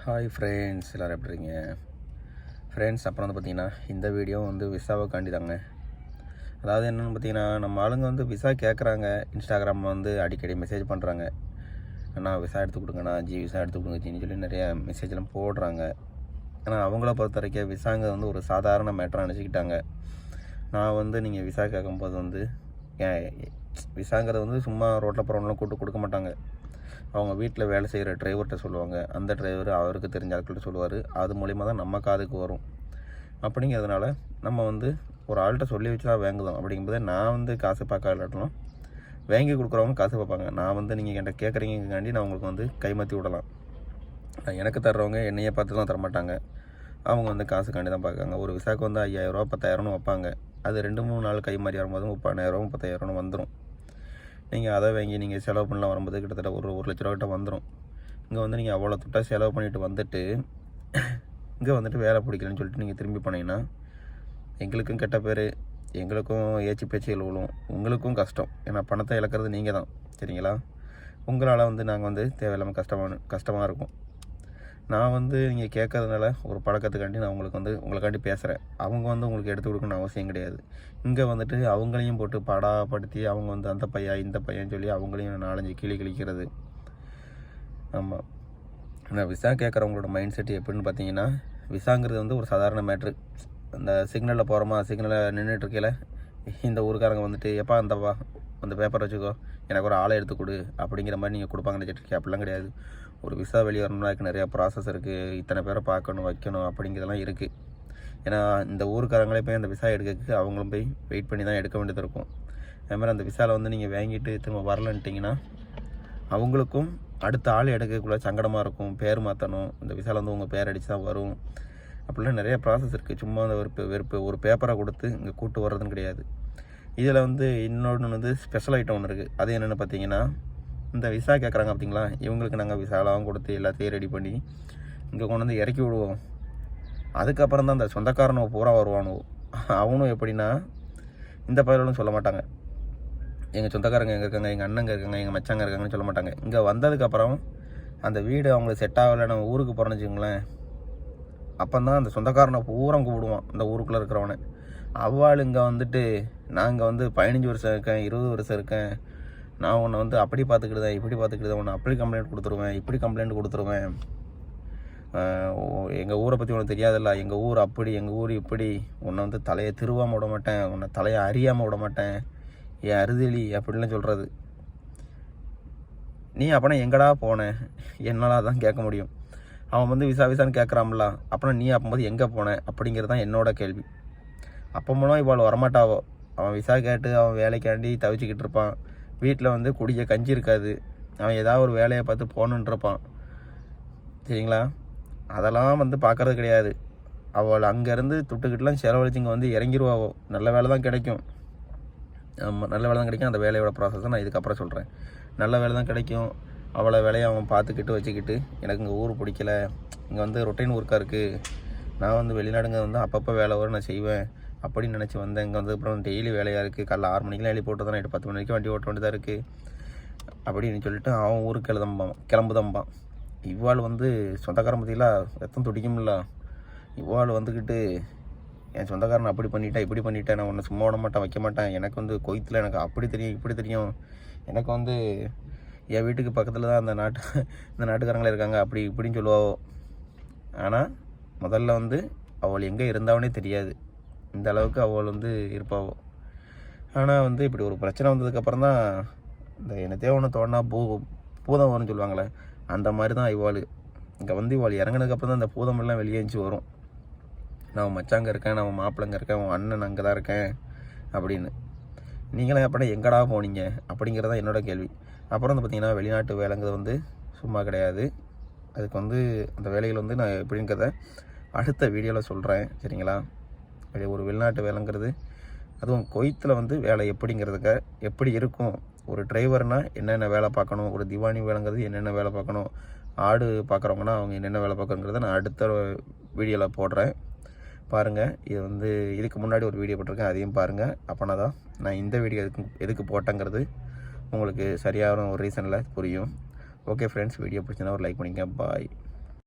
Hi friends, எல்லோரும் எப்படி இருக்கீங்க ஃப்ரெண்ட்ஸ்? அப்புறம் வந்து பார்த்திங்கன்னா இந்த வீடியோ வந்து விசாவுக்காண்டி தாங்க. அதாவது என்னென்னு பார்த்தீங்கன்னா, நம்ம ஆளுங்க வந்து விசா கேட்குறாங்க. இன்ஸ்டாகிராமில் வந்து அடிக்கடி மெசேஜ் பண்ணுறாங்க, அண்ணா விசா எடுத்து கொடுங்கண்ணா, விசா எடுத்து கொடுங்க ஜின்னு சொல்லி நிறைய மெசேஜ்லாம் போடுறாங்க. ஆனால் அவங்கள பொறுத்த வரைக்கும் விசாங்க வந்து ஒரு சாதாரண மேட்டராக நினச்சிக்கிட்டாங்க. நான் வந்து நீங்கள் விசா கேட்கும்போது வந்து விசாங்கிறது வந்து சும்மா ரோட்டில் போகிறவங்களாம் கூப்பிட்டு கொடுக்க மாட்டாங்க. அவங்க வீட்டில் வேலை செய்கிற டிரைவர்கிட்ட சொல்லுவாங்க. அந்த டிரைவர் அவருக்கு தெரிஞ்ச ஆட்கள்கிட்ட சொல்லுவார். அது மூலிமா தான் நம்ம காதுக்கு வரும். அப்படிங்கிறதுனால நம்ம வந்து ஒரு ஆள்கிட்ட சொல்லி வச்சு தான் வாங்குதோம். அப்படிங்கும்போது நான் வந்து காசு பார்க்காட்டாலும் வாங்கி கொடுக்குறவங்க காசு பார்ப்பாங்க. நான் வந்து நீங்கள் என்கிட்ட கேட்குறீங்கக்காண்டி நான் உங்களுக்கு வந்து கைமாற்றி விடலாம். எனக்கு தர்றவங்க என்னையே பார்த்துலாம் தரமாட்டாங்க. அவங்க வந்து காசுக்காண்டி தான் பார்க்காங்க. ஒரு விசாக்கு வந்து 5000 10,000 வைப்பாங்க. அது 2-3 நாள் கைமாறி வரும்போது 30,000 30,000 வந்துடும். நீங்கள் அதை வாங்கி நீங்கள் செலவு பண்ணலாம் வரும்போது கிட்டத்தட்ட ஒரு லட்ச ரூபா கிட்ட வந்துடும். இங்கே வந்து நீங்கள் அவ்வளோ துட்டாக செலவு பண்ணிவிட்டு வந்துட்டு இங்கே வந்துட்டு வேலை பிடிக்கலன்னு சொல்லிட்டு நீங்கள் திரும்பி போனீங்கன்னா எங்களுக்கும் கெட்ட பேர், எங்களுக்கும் ஏச்சி பேச்சு விழுவும், உங்களுக்கும் கஷ்டம். ஏன்னா பணத்தை இழக்கிறது நீங்கள் தான், சரிங்களா? உங்களால் வந்து நாங்கள் வந்து தேவையில்லாமல் கஷ்டமாக இருக்கும். நான் வந்து நீங்கள் கேட்கறதுனால ஒரு பழக்கத்துக்காண்டி நான் உங்களுக்காண்டி பேசுகிறேன். அவங்க வந்து உங்களுக்கு எடுத்து கொடுக்கணும்னு அவசியம் கிடையாது. இங்கே வந்துட்டு அவங்களையும் போட்டு படாப்படுத்தி அவங்க வந்து அந்த பையன் இந்த பையன் சொல்லி அவங்களையும் 4-5 கிளி கிழிக்கிறது. ஆமாம், நான் விசா கேட்குறவங்களோட மைண்ட் செட் எப்படின்னு பார்த்தீங்கன்னா, விசாங்கிறது வந்து ஒரு சாதாரண மேட்ரு. அந்த சிக்னலில் போகிறோமா, சிக்னலில் நின்றுட்டு இருக்கையில் இந்த ஊருக்காரங்க வந்துட்டு எப்பா அந்த பேப்பர் வச்சுக்கோ, எனக்கு ஒரு ஆளை எடுத்து கொடு அப்படிங்கிற மாதிரி நீங்கள் கொடுப்பாங்கன்னு நினச்சிட்டு அப்படிலாம் கிடையாது. ஒரு விசா வெளியே வரணும்னா அதுக்கு நிறையா ப்ராசஸ் இருக்குது. இத்தனை பேரை பார்க்கணும், வைக்கணும் அப்படிங்கிறதெல்லாம் இருக்குது. ஏன்னா இந்த ஊருக்காரங்களே போய் அந்த விசா எடுக்கிறதுக்கு அவங்களும் போய் வெயிட் பண்ணி தான் எடுக்க வேண்டியது இருக்கும். அதுமாதிரி அந்த விசாவில் வந்து நீங்கள் வாங்கிட்டு திரும்ப வரலன்ட்டிங்கன்னா அவங்களுக்கும் அடுத்த ஆள் எடுக்கக்குள்ளே சங்கடமாக இருக்கும். பேர் மாற்றணும், இந்த விசாவில் வந்து உங்கள் பேர் அடித்து தான் வரும். அப்படிலாம் நிறைய ப்ராசஸ் இருக்குது. சும்மா அந்த வெறுப்பு ஒரு பேப்பரை கொடுத்து இங்கே கூப்பிட்டு வர்றதுன்னு கிடையாது. இதில் வந்து இன்னொன்று வந்து ஸ்பெஷல் ஐட்டம் ஒன்று இருக்குது. அது என்னென்னு பார்த்தீங்கன்னா, இந்த விசா கேட்குறாங்க பார்த்தீங்களா, இவங்களுக்கு நாங்கள் விசாலாம் கொடுத்து எல்லாத்தையும் ரெடி பண்ணி இங்கே கொண்டு வந்து இறக்கி விடுவோம். அதுக்கப்புறம் தான் அந்த சொந்தக்காரனோ பூரா வருவானோ. அவனும் எப்படின்னா, இந்த பயிலும் சொல்ல மாட்டாங்க, எங்கள் சொந்தக்காரங்க எங்கே இருக்காங்க, எங்கள் அண்ணங்க இருக்காங்க, எங்கள் மச்சாங்க இருக்காங்கன்னு சொல்ல மாட்டாங்க. இங்கே வந்ததுக்கப்புறம் அந்த வீடு அவங்களுக்கு செட் ஆகலை, நம்ம ஊருக்கு போகிறோன்னு வச்சுக்கோங்களேன், அப்போ தான் அந்த சொந்தக்காரனை பூரா கூப்பிடுவான் அந்த ஊருக்குள்ளே இருக்கிறவனை. அவ்வாள் இங்கே வந்துட்டு நாங்கள் வந்து 15 வருஷம் இருக்கேன், 20 வருஷம் இருக்கேன், நான் உன்னை வந்து அப்படி பார்த்துக்கிட்டுதேன், இப்படி பார்த்துக்கிட்டுதேன், உன்னை அப்படி கம்ப்ளைண்ட் கொடுத்துருவேன், இப்படி கம்ப்ளைண்ட் கொடுத்துருவேன், எங்கள் ஊரை பற்றி உனக்கு தெரியாதில்ல, எங்கள் ஊர் அப்படி, எங்கள் ஊர் இப்படி, உன்னை வந்து தலையை திருவாமல் விட மாட்டேன், உன்னை தலையை அறியாமல் விட மாட்டேன், என் அறுதலி அப்படின்லாம் சொல்கிறது. நீ அப்போனா எங்கடா போனேன் என்னால் தான் கேட்க முடியும். அவன் வந்து விசான்னு கேட்குறான்ல, அப்போனா நீ அப்போது எங்கே போனேன் அப்படிங்கிறது தான் என்னோட கேள்வி. அப்போ மூலம் இவ்வளோ வரமாட்டாவோ. அவன் விசா கேட்டு அவன் வேலைக்காண்டி தவிச்சிக்கிட்டு இருப்பான். வீட்டில் வந்து குடிக்க கஞ்சி இருக்காது. அவன் ஏதாவது ஒரு வேலையை பார்த்து போகணுன்ட்ருப்பான், சரிங்களா? அதெல்லாம் வந்து பார்க்குறது கிடையாது. அவள் அங்கேருந்து துட்டுக்கிட்டலாம் செலவழிச்சு இங்கே வந்து இறங்கிடுவாவோ. நல்ல வேலை தான் கிடைக்கும். ஆமாம், நல்ல வேலை தான் கிடைக்கும். அந்த வேலையோட ப்ராசஸை நான் இதுக்கப்புறம் சொல்கிறேன். நல்ல வேலை தான் கிடைக்கும். அவ்வளோ வேலையை அவன் பார்த்துக்கிட்டு வச்சுக்கிட்டு, எனக்கு இங்கே ஊர் பிடிக்கல, இங்கே வந்து ரொட்டீன் ஒர்க்காக இருக்குது, நான் வந்து வெளிநாடுங்க வந்து அப்பப்போ வேலை வரும் நான் செய்வேன் அப்படின்னு நினச்சி வந்தேன். இங்கே வந்து அப்புறம் டெய்லி வேலையாக இருக்குது, காலைல 6 மணிக்கெலாம் எழுதி போட்டு தான் நைட்டு 10 மணிக்கு வண்டி ஓட்ட வேண்டியதாக இருக்குது அப்படின்னு சொல்லிட்டு அவன் ஊருக்கு கிளம்புதம்பான். இவ்வாள் வந்து சொந்தக்காரன் பற்றிலாம் ரத்தம் துடிக்கும்ல. இவ்வாள் வந்துக்கிட்டு என் சொந்தக்காரன் அப்படி பண்ணிட்டேன், இப்படி பண்ணிட்டேன், நான் ஒன்று சும்மா விட மாட்டேன், வைக்க மாட்டேன், எனக்கு வந்து கொய்த்தில் எனக்கு அப்படி தெரியும், இப்படி தெரியும், எனக்கு வந்து என் வீட்டுக்கு பக்கத்தில் தான் இந்த நாட்டுக்காரங்களே இருக்காங்க, அப்படி இப்படின்னு சொல்லுவாவோ. ஆனால் முதல்ல வந்து அவள் எங்கே இருந்தாவனே தெரியாது, இந்த அளவுக்கு அவள் வந்து இருப்பாவோ. ஆனால் வந்து இப்படி ஒரு பிரச்சனை வந்ததுக்கப்புறம் தான் இந்த என்னத்தையோ ஒன்று தோணா பூதம் வரும்னு சொல்லுவாங்களே, அந்த மாதிரி தான் இவாள். இங்கே வந்து இவாள் இறங்கினதுக்கப்புறம் தான் இந்த பூதமெல்லாம் வெளியேஞ்சி வரும். நான் மச்சாங்க இருக்கேன், நான் மாப்பிள்ளைங்க இருக்கேன், உன் அண்ணன் அங்கே தான் இருக்கேன் அப்படின்னு. நீங்களாம் அப்படின்னா எங்கடா போனீங்க அப்படிங்கிறதான் என்னோட கேள்வி. அப்புறம் வந்து பார்த்திங்கன்னா, வெளிநாட்டு வேலைங்கிறது வந்து சும்மா கிடையாது. அதுக்கு வந்து அந்த வேலைகள் வந்து நான் எப்படிங்கிறத அடுத்த வீடியோவில் சொல்கிறேன், சரிங்களா? ஒரு வெளிநாட்டு வேலைங்கிறது, அதுவும் குவைத்தில் வந்து வேலை எப்படிங்கிறதுக்கு எப்படி இருக்கும், ஒரு டிரைவர்னால் என்னென்ன வேலை பார்க்கணும், ஒரு திவானி வேலைங்கிறது என்னென்ன வேலை பார்க்கணும், ஆடு பார்க்குறவங்கன்னா அவங்க என்னென்ன வேலை பார்க்கணுங்கிறத நான் அடுத்த வீடியோவில் போடுறேன், பாருங்கள். இது வந்து இதுக்கு முன்னாடி ஒரு வீடியோ போட்டிருக்கேன், அதையும் பாருங்கள். அப்போனா தான் நான் இந்த வீடியோ எதுக்கு போட்டேங்கிறது உங்களுக்கு சரியான ஒரு ரீசனில் புரியும். ஓகே ஃப்ரெண்ட்ஸ், வீடியோ பிடிச்சிருந்தா ஒரு லைக் பண்ணிக்கங்க. பாய்.